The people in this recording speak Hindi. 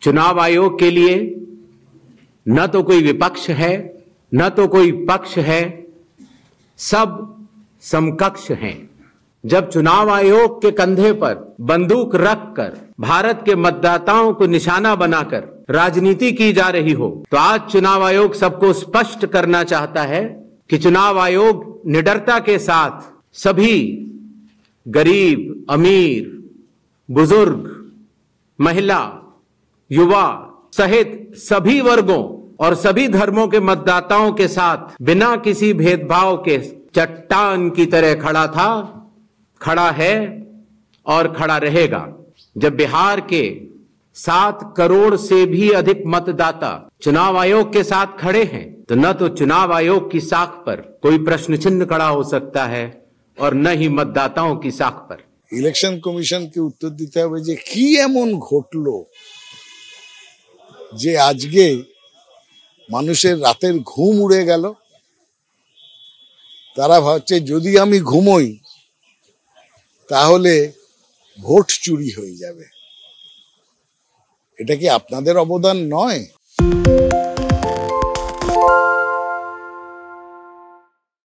चुनाव आयोग के लिए न तो कोई विपक्ष है, न तो कोई पक्ष है, सब समकक्ष हैं। जब चुनाव आयोग के कंधे पर बंदूक रखकर भारत के मतदाताओं को निशाना बनाकर राजनीति की जा रही हो, तो आज चुनाव आयोग सबको स्पष्ट करना चाहता है कि चुनाव आयोग निडरता के साथ सभी गरीब, अमीर, बुजुर्ग, महिला, युवा सहित सभी वर्गों और सभी धर्मों के मतदाताओं के साथ बिना किसी भेदभाव के चट्टान की तरह खड़ा था, खड़ा है और खड़ा रहेगा। जब बिहार के 7 करोड़ से भी अधिक मतदाता चुनाव आयोग के साथ खड़े हैं, तो न तो चुनाव आयोग की साख पर कोई प्रश्न चिन्ह खड़ा हो सकता है और न ही मतदाताओं की साख पर। इलेक्शन कमिशन के उत्तर दिते হবে যে কি এমন ঘটলো যে আজকে মানুষের রাতের ঘুম উড়ে গেল। তারা ভাবছে যদি আমি ঘুমোই তাহলে ভোট চুরি হয়ে যাবে। এটা কি আপনাদের অবদান নয়?